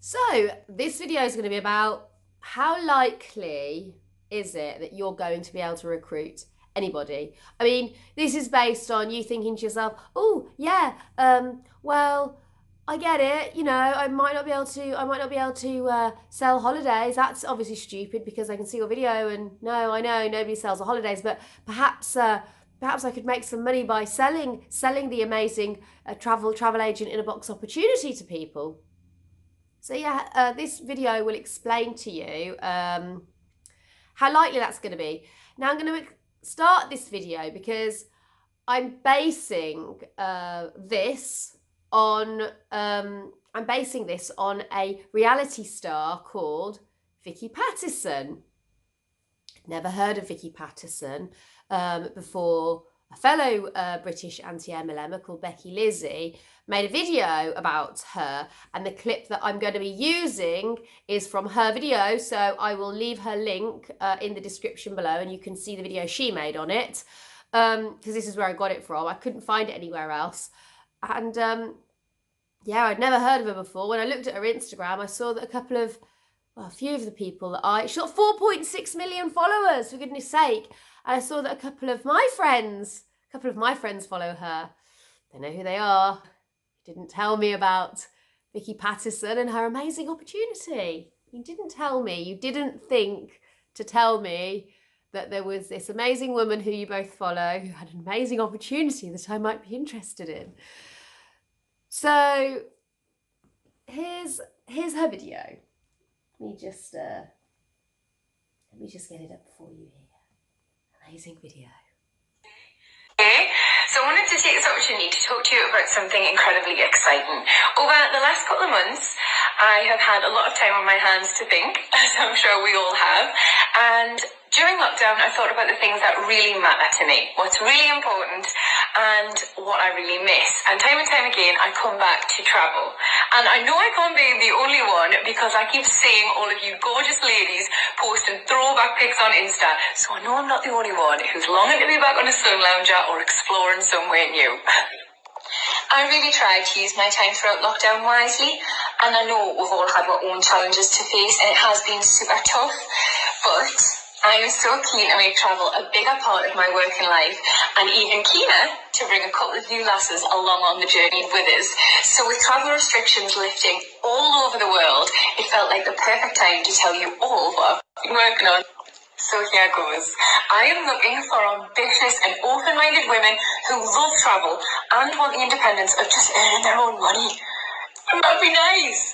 So this video is going to be about how likely is it that you're going to be able to recruit anybody? I mean, this is based on you thinking to yourself, oh yeah, well, I get it. You know, I might not be able to sell holidays. That's obviously stupid because I can see your video and no, I know nobody sells the holidays, but perhaps I could make some money by selling the amazing travel agent in a box opportunity to people. So yeah, this video will explain to you how likely that's going to be. Now I'm going to start this video because I'm basing this on a reality star called Vicky Pattison. Never heard of Vicky Pattison before. A fellow British anti-MLMer called Becky Lizzie made a video about her, and the clip that I'm going to be using is from her video, so I will leave her link in the description below and you can see the video she made on it, because this is where I got it from. I couldn't find it anywhere else. And yeah, I'd never heard of her before. When I looked at her Instagram, I saw that a few of the people that she's got 4.6 million followers, for goodness sake. And I saw that a couple of my friends follow her. They know who they are. You didn't tell me about Vicky Pattison and her amazing opportunity. You didn't tell me. You didn't think to tell me that there was this amazing woman who you both follow who had an amazing opportunity that I might be interested in. So here's her video. Let me just get it up for you here. Amazing video. Okay, so I wanted to take this opportunity to talk to you about something incredibly exciting. Over the last couple of months, I have had a lot of time on my hands to think, as I'm sure we all have, and during lockdown, I thought about the things that really matter to me, what's really important, and what I really miss. And time again, I come back to travel. And I know I can't be the only one because I keep seeing all of you gorgeous ladies posting throwback pics on Insta. So I know I'm not the only one who's longing to be back on a sun lounger or exploring somewhere new. I really tried to use my time throughout lockdown wisely, and I know we've all had our own challenges to face, and it has been super tough, but I am so keen to make travel a bigger part of my working life, and even keener to bring a couple of you lasses along on the journey with us. So with travel restrictions lifting all over the world, it felt like the perfect time to tell you all what I've been working on. So here goes. I am looking for ambitious and open-minded women who love travel and want the independence of just earning their own money. That'd be nice.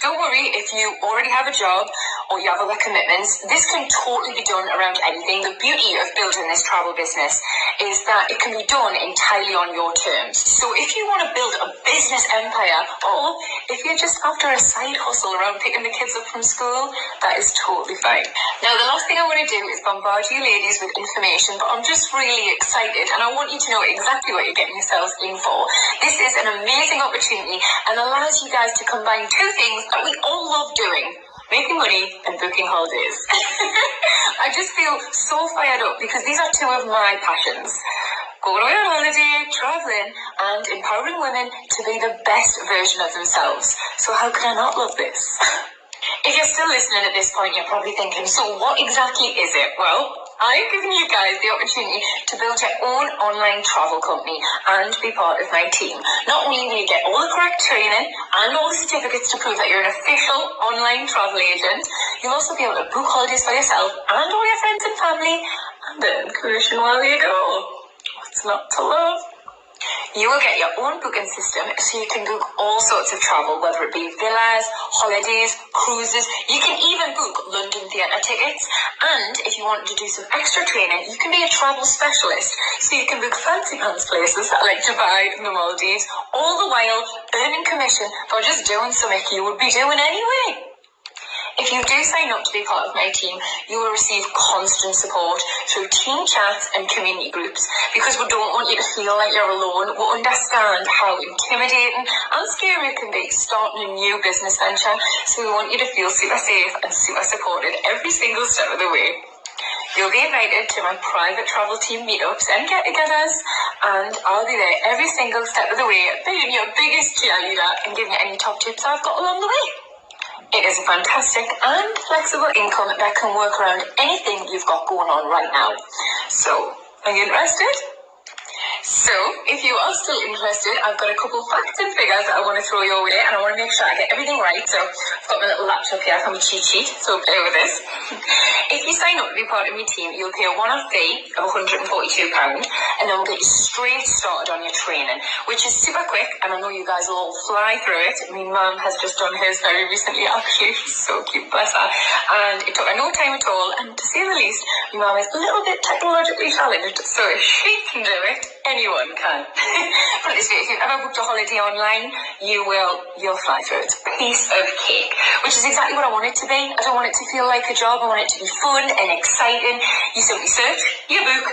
Don't worry if you already have a job or you have other commitments. This can totally be done around anything. The beauty of building this travel business is that it can be done entirely on your terms. So if you want to build a business empire, or if you're just after a side hustle around picking the kids up from school, that is totally fine. Now, the last thing I want to do is bombard you ladies with information, but I'm just really excited and I want you to know exactly what you're getting yourselves in for. This is an amazing opportunity and allows you guys to combine two things that we all love doing: making money and booking holidays. I just feel so fired up because these are two of my passions: going away on holiday, traveling, and empowering women to be the best version of themselves. So how can I not love this? If you're still listening at this point, you're probably thinking, so what exactly is it? Well, I've given you guys the opportunity to build your own online travel company and be part of my team. Not only will you get all the correct training and all the certificates to prove that you're an official online travel agent, you'll also be able to book holidays for yourself and all your friends and family and earn commission while you go. What's not to love? You will get your own booking system so you can book all sorts of travel, whether it be villas, holidays, cruises. You can even book London theatre tickets. And if you want to do some extra training, you can be a travel specialist. So you can book fancy pants places like Dubai and the Maldives, all the while earning commission for just doing something you would be doing anyway. If you do sign up to be part of my team, you will receive constant support through team chats and community groups, because we don't want you to feel like you're alone. We understand how intimidating and scary it can be starting a new business venture, so we want you to feel super safe and super supported every single step of the way. You'll be invited to my private travel team meetups and get-togethers, and I'll be there every single step of the way, being your biggest cheerleader and giving you any top tips I've got along the way. It is a fantastic and flexible income that can work around anything you've got going on right now. So, are you interested? So, if you are still interested, I've got a couple of facts and figures that I want to throw your way, and I want to make sure I get everything right. So, I've got my little laptop here, I can be cheat sheet, so bear with this. If you sign up to be part of my team, you'll pay a one-off fee of £142, and then we'll get you straight started on your training, which is super quick, and I know you guys will all fly through it. My mum has just done hers very recently, actually. She's so cute, bless her. And it took her no time at all, and to say the least, my mum is a little bit technologically challenged, so if she can do it, anyone can. Put it this way, if you've ever booked a holiday online, you'll fly through it. Piece of cake. Which is exactly what I want it to be. I don't want it to feel like a job. I want it to be fun and exciting. You simply search, you book,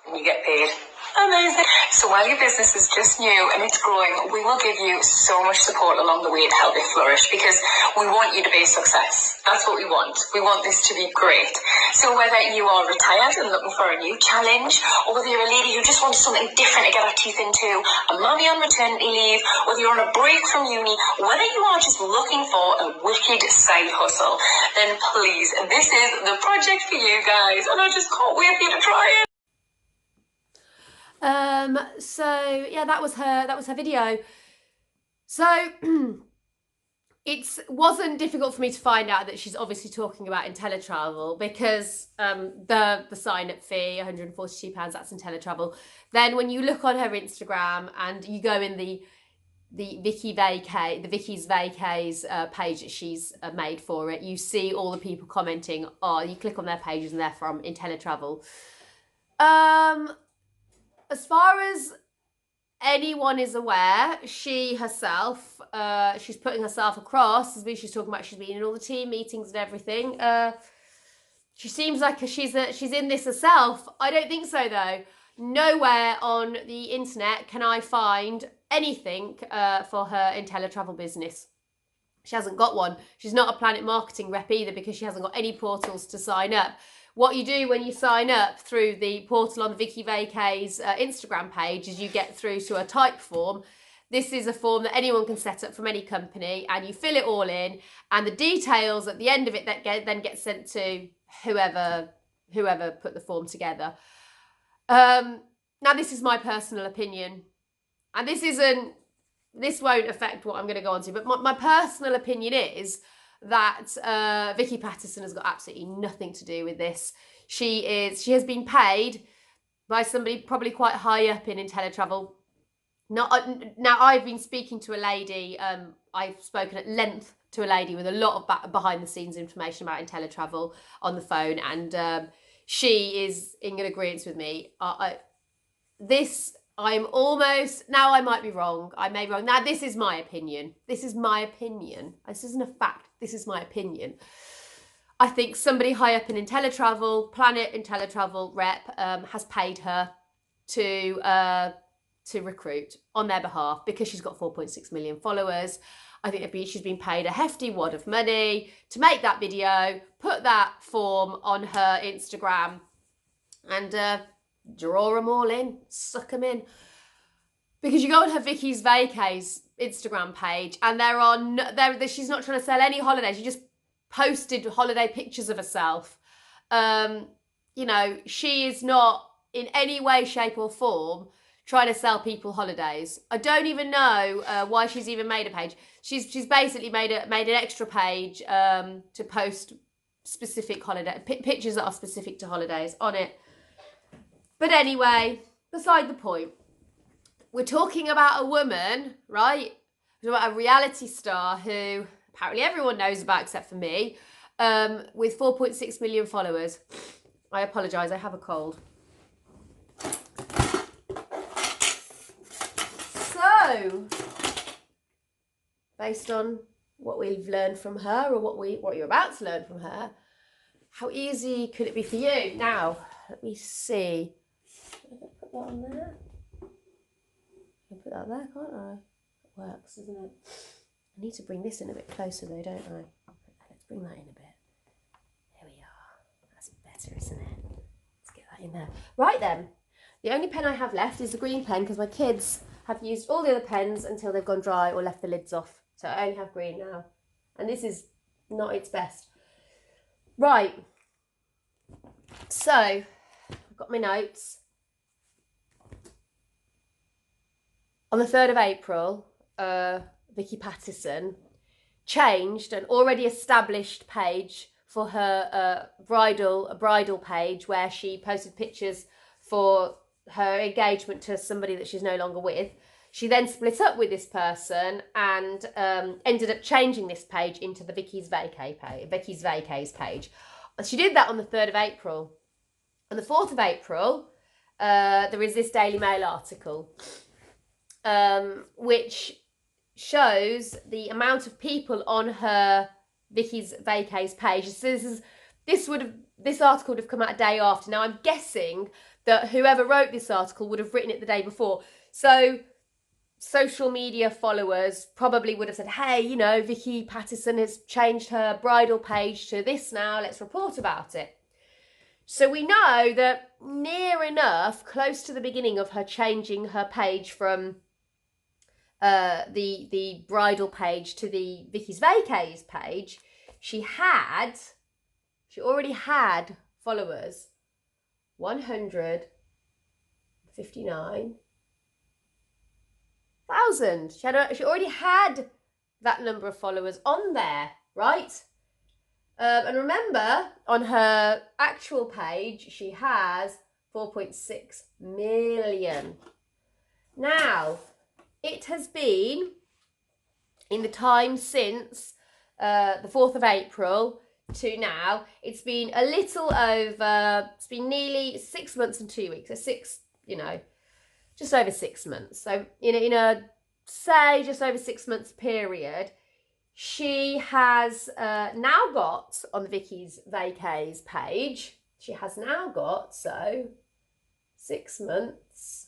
and you get paid. Amazing. So while your business is just new and it's growing, we will give you so much support along the way to help it flourish, because we want you to be a success. That's what we want. We want this to be great. So whether you are retired and looking for a new challenge, or whether you're a lady who just wants something different to get her teeth into, a mummy on maternity leave, whether you're on a break from uni, whether you are just looking for a wicked side hustle, then please, this is the project for you guys, and I just can't wait for you to try it. So yeah, that was her video. So it wasn't difficult for me to find out that she's obviously talking about Inteletravel, because the sign up fee, £142, that's Inteletravel. Then when you look on her Instagram and you go in the Vicky's Vacays page that she's made for it, you see all the people commenting. You click on their pages and they're from Inteletravel. As far as anyone is aware, she herself, she's putting herself across, as she's talking about she's been in all the team meetings and everything. She seems like she's in this herself. I don't think so, though. Nowhere on the internet can I find anything for her Inteletravel business. She hasn't got one. She's not a PlanNet marketing rep either, because she hasn't got any portals to sign up. What you do when you sign up through the portal on the Vicky Vacays Instagram page is you get through to a type form. This is a form that anyone can set up from any company, and you fill it all in, and the details at the end of it then get sent to whoever put the form together. Now, this is my personal opinion, and this won't affect what I'm going to go on to, but my personal opinion is that Vicky Pattison has got absolutely nothing to do with this. She has been paid by somebody probably quite high up in Inteletravel. Now I've been speaking to a lady, I've spoken at length to a lady with a lot of behind the scenes information about Inteletravel on the phone, and she is in agreement with me. I'm almost, now I might be wrong, I may be wrong. Now, this is my opinion. This is my opinion. This isn't a fact. This is my opinion. I think somebody high up in Inteletravel, PlanNet Inteletravel rep, has paid her to recruit on their behalf, because she's got 4.6 million followers. I think she's been paid a hefty wad of money to make that video, put that form on her Instagram, and draw them all in, suck them in. Because you go on her Vicky's Vacays Instagram page, and she's not trying to sell any holidays. She just posted holiday pictures of herself. She is not in any way, shape or form trying to sell people holidays. I don't even know why she's even made a page. She's basically made an extra page to post specific holiday pictures that are specific to holidays on it. But anyway, beside the point. We're talking about a woman, right? We're talking about a reality star who apparently everyone knows about except for me, with 4.6 million followers. I apologise, I have a cold. So, based on what we've learned from her, or what you're about to learn from her, how easy could it be for you? Now, let me see. Put that on there. I can put that there, can't I? It works, doesn't it? I need to bring this in a bit closer though, don't I? Let's bring that in a bit. There we are. That's better, isn't it? Let's get that in there. Right then. The only pen I have left is the green pen, because my kids have used all the other pens until they've gone dry or left the lids off. So I only have green now. And this is not its best. Right. So, I've got my notes. On the 3rd of April, Vicky Pattison changed an already established page for her bridal page, where she posted pictures for her engagement to somebody that she's no longer with. She then split up with this person and ended up changing this page into the Vicky's Vacays page. She did that on the 3rd of April. On the 4th of April, there is this Daily Mail article which shows the amount of people on her Vicky's Vacays page. So this article would have come out a day after. Now I'm guessing that whoever wrote this article would have written it the day before. So social media followers probably would have said, hey, you know, Vicky Pattison has changed her bridal page to this now, let's report about it. So we know that near enough, close to the beginning of her changing her page from the bridal page to the Vicky's Vacays page, she already had followers, 159,000. She already had that number of followers on there, right? And remember, on her actual page, she has 4.6 million. Now, it has been, in the time since the 4th of April to now, it's been a little over, it's been nearly 6 months and 2 weeks. So just over 6 months. So in a, say, just over 6 months period, she has now got, on the Vicky's Vacays page, she has now got, so 6 months,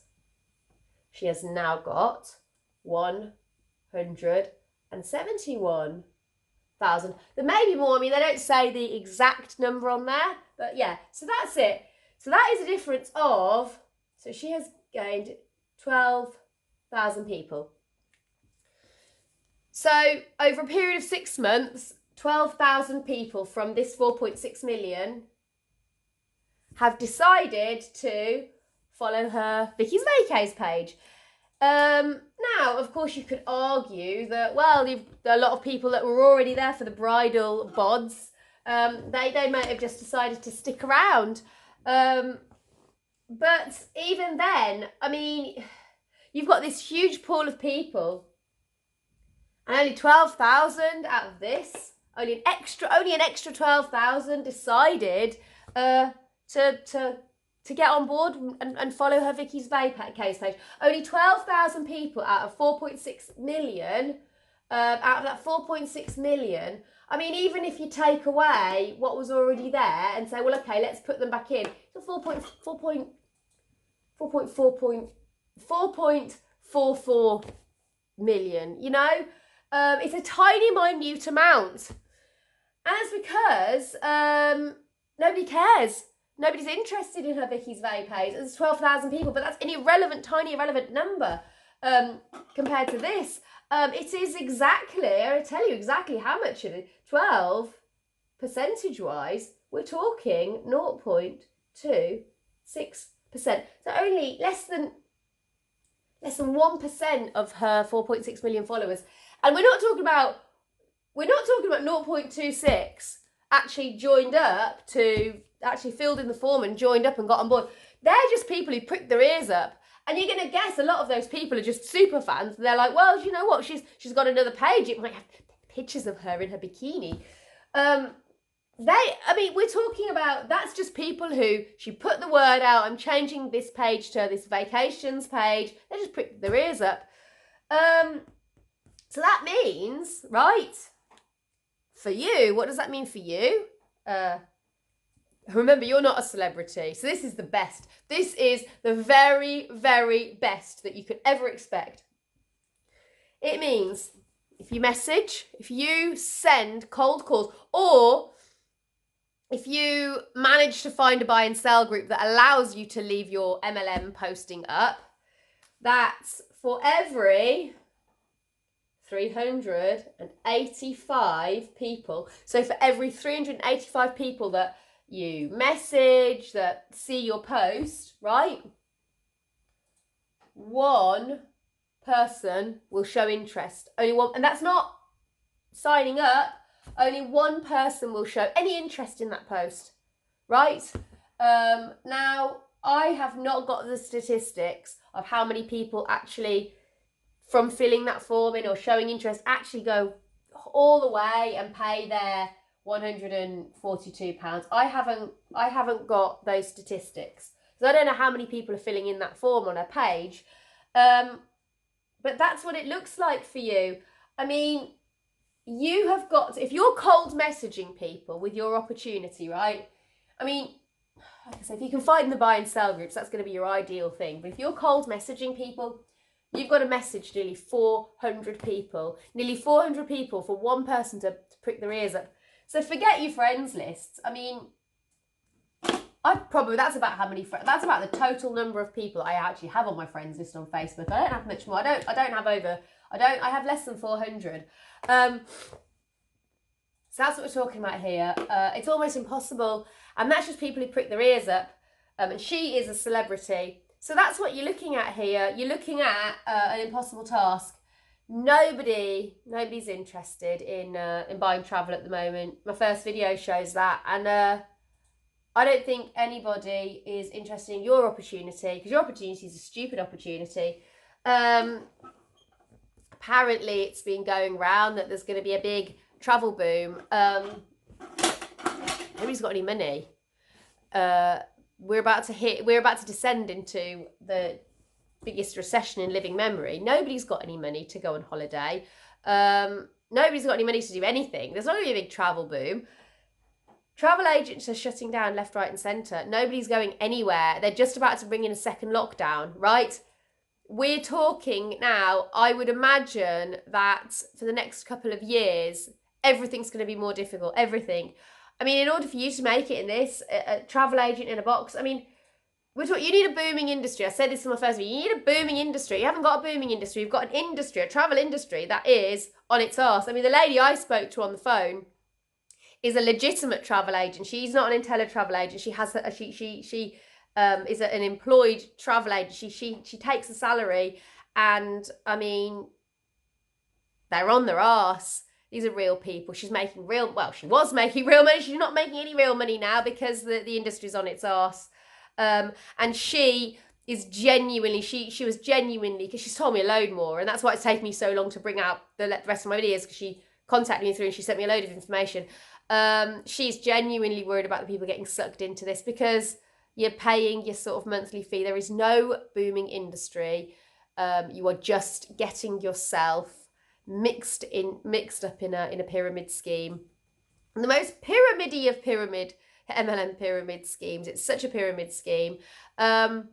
she has now got 171,000. There may be more. I mean, they don't say the exact number on there, but yeah, so that's it. So that is a difference of, so she has gained 12,000 people. So over a period of 6 months, 12,000 people from this 4.6 million have decided to follow her Vicky's Vacays page. Now, of course, you could argue that, well, a lot of people that were already there for the bridal bods, they might have just decided to stick around. But even then, I mean, you've got this huge pool of people, and only 12,000 out of this, only an extra 12,000 decided to get on board and follow her Vicky's Vacays page. Only 12,000 people out of 4.6 million. Out of that 4.6 million, I mean, even if you take away what was already there and say, well, okay, let's put them back in, it's 4.44 million, you know? It's a tiny, minute amount. And it's because nobody cares. Nobody's interested in her Vicky's Vacays. There's 12,000 people, but that's an irrelevant, tiny, irrelevant number compared to this. It is exactly, I'll tell you exactly how much it is. 12, percentage-wise, we're talking 0.26%. So only less than 1% of her 4.6 million followers. And we're not talking about 0.26 actually joined up to, actually filled in the form and joined up and got on board. They're just people who pricked their ears up. And you're going to guess a lot of those people are just super fans. They're like, well, you know what? She's got another page. It might have pictures of her in her bikini. We're talking about, that's just people who, she put the word out, I'm changing this page to this vacations page. They just pricked their ears up. So that means, right, for you, what does that mean for you? Remember, you're not a celebrity, so this is the best. This is the very, very best that you could ever expect. It means if you message, if you send cold calls, or if you manage to find a buy and sell group that allows you to leave your MLM posting up, that's for every 385 people. So for every 385 people that you message, that see your post, right? One person will show interest. Only one, and that's not signing up. Only one person will show any interest in that post, right? Now, I have not got the statistics of how many people actually, from filling that form in or showing interest, actually go all the way and pay their £142. I haven't got those statistics. So I don't know how many people are filling in that form on a page. But that's what it looks like for you. I mean, you have got to, if you're cold messaging people with your opportunity, right? I mean, like I said, if you can find the buy and sell groups, that's going to be your ideal thing. But if you're cold messaging people, you've got to message nearly 400 people. Nearly 400 people for one person to prick their ears up. So forget your friends lists. I mean, that's about how many friends, that's about the total number of people I actually have on my friends list on Facebook. I don't have much more. I have less than 400. So that's what we're talking about here. It's almost impossible. And that's just people who prick their ears up. And she is a celebrity. So that's what you're looking at here. You're looking at an impossible task. Nobody's interested in buying travel at the moment. My first video shows that. And I don't think anybody is interested in your opportunity, because your opportunity is a stupid opportunity. Apparently it's been going around that there's going to be a big travel boom. Nobody's got any money. We're about to descend into the biggest recession in living memory. Nobody's got any money to go on holiday. Nobody's got any money to do anything. There's not going to be a big travel boom. Travel agents are shutting down left, right and centre. Nobody's going anywhere. They're just about to bring in a second lockdown, right? We're talking now, I would imagine that for the next couple of years, everything's going to be more difficult, everything. I mean, in order for you to make it in this, a travel agent in a box, I mean, you need a booming industry. I said this in my first video. You need a booming industry. You haven't got a booming industry. You've got an industry, a travel industry that is on its arse. I mean, the lady I spoke to on the phone is a legitimate travel agent. She's not an Inteletravel agent. She has is an employed travel agent. She takes a salary, and I mean, they're on their arse. These are real people. She was making real money. She's not making any real money now because the industry's on its arse. And she is genuinely, she was genuinely, because she's told me a load more, and that's why it's taken me so long to bring out the rest of my videos, because she contacted me through and she sent me a load of information. She's genuinely worried about the people getting sucked into this, because you're paying your sort of monthly fee. There is no booming industry. You are just getting yourself mixed up in a pyramid scheme. And the most pyramidy of MLM pyramid schemes. It's such a pyramid scheme. So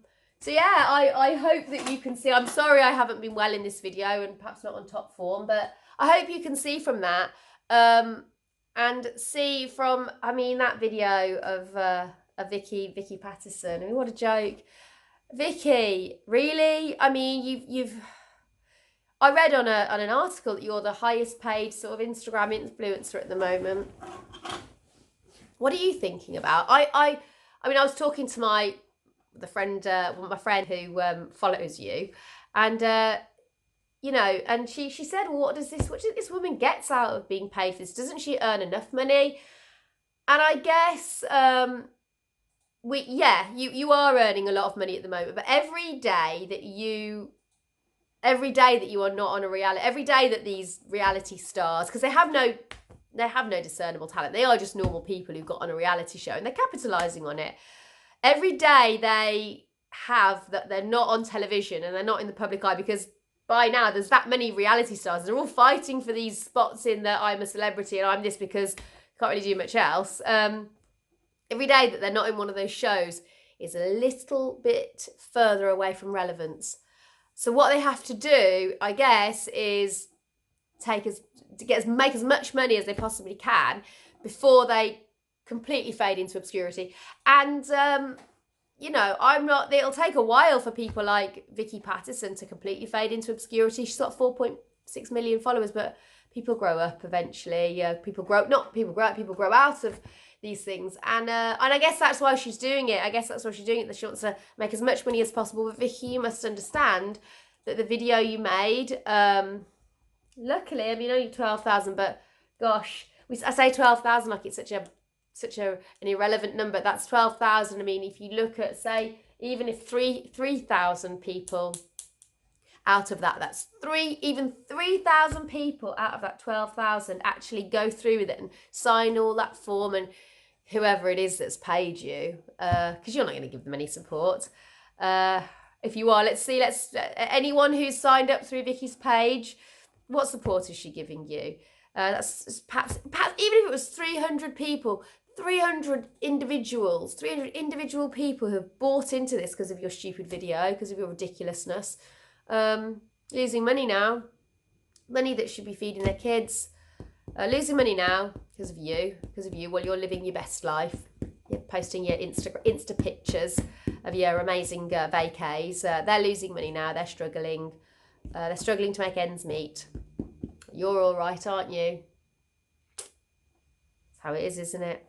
yeah, I hope that you can see. I'm sorry I haven't been well in this video and perhaps not on top form, but I hope you can see from that. And see from, I mean, that video of Vicky Pattison. I mean, what a joke. Vicky, really? I mean, I read on an article that you're the highest paid sort of Instagram influencer at the moment. What are you thinking about? I mean, I was talking to my friend who follows you, and you know, and she said, well, what does this woman gets out of being paid for this? Doesn't she earn enough money? And I guess you are earning a lot of money at the moment, but every day that you are not on a reality, every day that these reality stars, because they have no discernible talent, they are just normal people who got on a reality show and they're capitalizing on it. Every day they have that they're not on television and they're not in the public eye, because by now there's that many reality stars. They're all fighting for these spots in that I'm a celebrity and I'm this because I can't really do much else. Every day that they're not in one of those shows is a little bit further away from relevance. So what they have to do, I guess, is make as much money as they possibly can before they completely fade into obscurity. And you know, it'll take a while for people like Vicky Pattison to completely fade into obscurity. She's got 4.4 6 million followers, but people grow up eventually. People grow out of these things, and I guess that's why she's doing it. That she wants to make as much money as possible. But Vicky, you must understand that the video you made, luckily, I mean, only 12,000, but gosh, I say 12,000 like it's such an irrelevant number. That's 12,000. I mean, if you look at, say, even if 3,000 people out of that, that's 3,000 people out of that 12,000 actually go through with it and sign all that form, and whoever it is that's paid you, because you're not going to give them any support. If you are, let's anyone who's signed up through Vicky's page, what support is she giving you? That's perhaps even if it was 300 people, 300 individual people who have bought into this because of your stupid video, because of your ridiculousness, losing money now, money that should be feeding their kids, losing money now because of you while you're living your best life. You're posting your Insta pictures of your amazing vacays. They're losing money now. They're struggling to make ends meet. You're all right, aren't you? That's how it is, isn't it?